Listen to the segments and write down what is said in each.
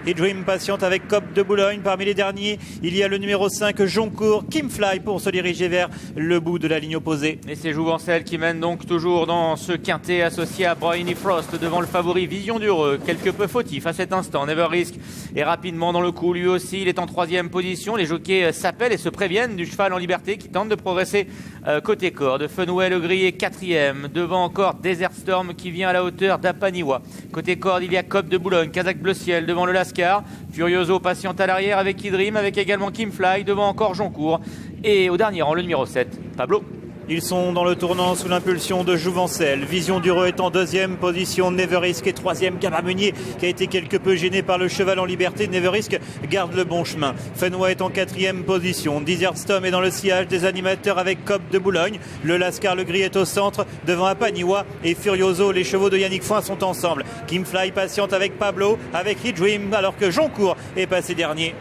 Et Dream patiente avec Cop de Boulogne. Parmi les derniers, il y a le numéro 5, Joncourt, Kimfly pour se diriger vers le bout de la ligne opposée. Et c'est Jouvencel qui mène donc toujours dans ce quintet associé à Briny Frost devant le favori Vision d'Heureux. Quelque peu fautif à cet instant. Never Risk est rapidement dans le coup. Lui aussi, il est en 3e position. Les jockeys s'appellent et se préviennent du cheval en liberté qui tente de progresser côté corde. Fenway le Gris est 4e. Devant encore Desert Storm qui vient à la hauteur d'Apaniwa. Côté corde, il y a Cop de Boulogne, Kazakh Bleu Ciel devant le Lascar. Furioso patiente à l'arrière avec Idrim, avec également Kimfly, devant encore Joncourt. Et au dernier rang, le numéro 7, Pablo. Ils sont dans le tournant sous l'impulsion de Jouvencel. Vision d'Heureux est en 2e position. Never Risk est 3e. Cabra Meunier qui a été quelque peu gêné par le cheval en liberté. Never Risk garde le bon chemin. Fenway est en 4e position. Desert Storm est dans le sillage des animateurs avec Cop de Boulogne. Le Lascar le Gris est au centre devant Apaniwa et Furioso. Les chevaux de Yannick Foin sont ensemble. Kimfly patiente avec Pablo, avec Dream, alors que Joncourt est passé dernier.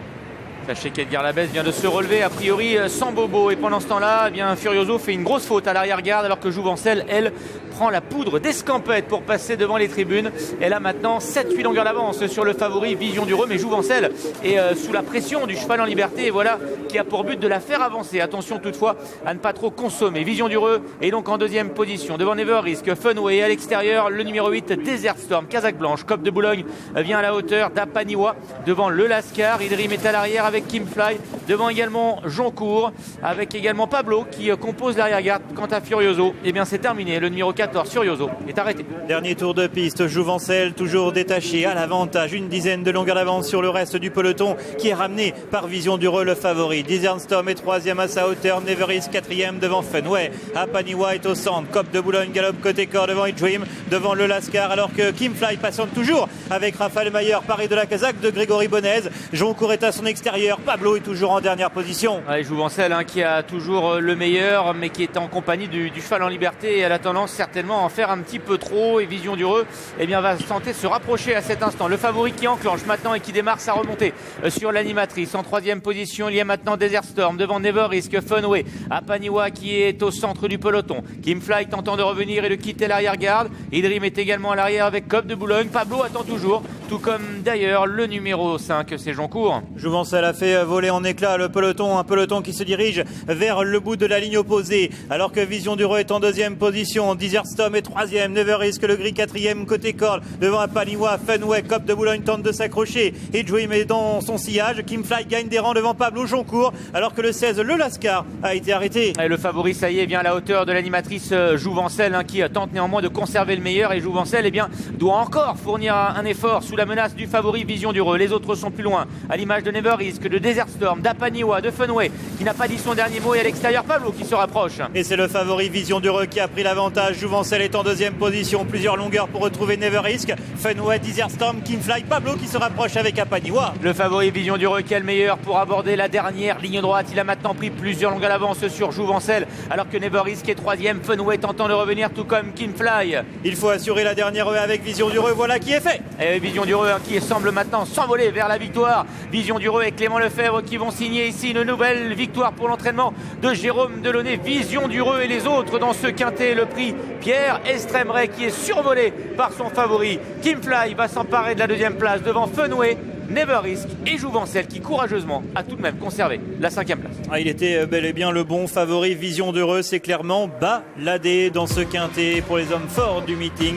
Sachez qu'Edgar Labesse vient de se relever, a priori sans bobo. Et pendant ce temps-là, eh bien, Furioso fait une grosse faute à l'arrière-garde, alors que Jouvencel, elle, prend la poudre d'escampette pour passer devant les tribunes. Elle a maintenant 7-8 longueurs d'avance sur le favori Vision d'Heureux. Mais Jouvencel est sous la pression du cheval en liberté. Et voilà qui a pour but de la faire avancer. Attention toutefois à ne pas trop consommer. Vision d'Heureux est donc en 2e position. Devant Never Risk, Fenway à l'extérieur. Le numéro 8, Desert Storm, Kazakh Blanche. Cop de Boulogne vient à la hauteur d'Apaniwa. Devant le Lascar, Idrim est à l'arrière avec Kimfly, devant également Joncourt, avec également Pablo qui compose l'arrière-garde. Quant à Furioso, eh bien c'est terminé. Le numéro 14, Furioso, est arrêté. Dernier tour de piste, Jouvencel toujours détaché à l'avantage, une dizaine de longueurs d'avance sur le reste du peloton qui est ramené par Vision d'Heureux, le favori. Desert Storm est 3e à sa hauteur, Never Risk 4e devant Fenway. Apaniwa est au centre, Cop de Boulogne galope côté corps devant Dream, devant le Lascar, alors que Kimfly patiente toujours avec Raphaël Mayer, paré de la Kazakh de Grégory Bonez. Joncourt est à son extérieur, Pablo est toujours en dernière position. Ouais, Jouvencel qui a toujours le meilleur, mais qui est en compagnie du cheval en liberté, et elle a tendance certainement à en faire un petit peu trop. Et Vision d'Heureux eh bien, va tenter de se rapprocher à cet instant. Le favori qui enclenche maintenant et qui démarre sa remontée sur l'animatrice. En 3e position, il y a maintenant Desert Storm devant Never Risk, Fenway, Apaniwa qui est au centre du peloton. Kimfly tentant de revenir et de quitter l'arrière-garde. Idrim est également à l'arrière avec Cop de Boulogne. Pablo attend toujours, tout comme d'ailleurs le numéro 5, c'est Joncourt. Jouvencel a fait voler en éclats le peloton, un peloton qui se dirige vers le bout de la ligne opposée, alors que Vision d'Heureux est en 2e position. Desert Storm est 3e, Never Risk le Gris 4e côté corde devant Apaniwa. Fenway, Cop de Boulogne tente de s'accrocher et Dream est dans son sillage. Kimfly gagne des rangs devant Pablo. Joncourt, alors que le 16, le Lascar, a été arrêté. Et le favori, ça y est, vient à la hauteur de l'animatrice Jouvencel qui tente néanmoins de conserver le meilleur, et Jouvencel eh bien, doit encore fournir un effort sous la menace du favori Vision d'Heureux. Les autres sont plus loin, à l'image de Never Risk, de Desert Storm, d'Apaniwa, de Fenway qui n'a pas dit son dernier mot, et à l'extérieur Pablo qui se rapproche. Et c'est le favori Vision d'Heureux qui a pris l'avantage. Jouvencel est en 2e position, plusieurs longueurs pour retrouver Never Risk, Fenway, Desert Storm, Kimfly, Pablo qui se rapproche avec Apaniwa. Le favori Vision d'Heureux qui est le meilleur pour aborder la dernière ligne droite. Il a maintenant pris plusieurs longueurs d'avance sur Jouvencel, alors que Never Risk est 3e, Fenway tentant de revenir, tout comme Kimfly. Il faut assurer la dernière avec Vision d'Heureux, voilà qui est fait. Et Vision d'Heureux qui semble maintenant s'envoler vers la victoire. Vision d'Heureux et Clément Lefebvre qui vont signer ici une nouvelle victoire pour l'entraînement de Jérôme Delaunay. Vision d'Heureux et les autres dans ce quintet, le prix Pierre Estremeret qui est survolé par son favori. Kimfly va s'emparer de la 2e place devant Fenway, Never Risk et Jouvencel qui courageusement a tout de même conservé la 5e place. Il était bel et bien le bon favori. Vision d'Heureux s'est clairement baladé dans ce quintet pour les hommes forts du meeting.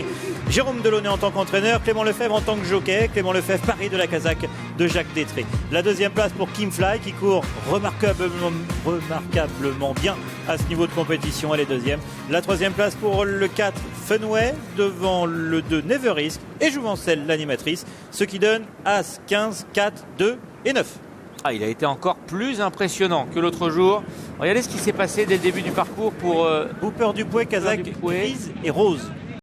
Jérôme Delaunay en tant qu'entraîneur, Clément Lefebvre en tant que jockey. Clément Lefebvre paré de la Kazakh de Jacques Détré. La 2e place pour Kimfly qui court remarquablement bien à ce niveau de compétition. Elle est 2e. La 3e place pour le 4 Fenway devant le 2 Never Risk et Jouvencel l'animatrice, ce qui donne As, 15, 4, 2 et 9. Il a été encore plus impressionnant que l'autre jour. Regardez ce qui s'est passé dès le début du parcours pour Hooper Dupouet, Kazakh, grise et rose.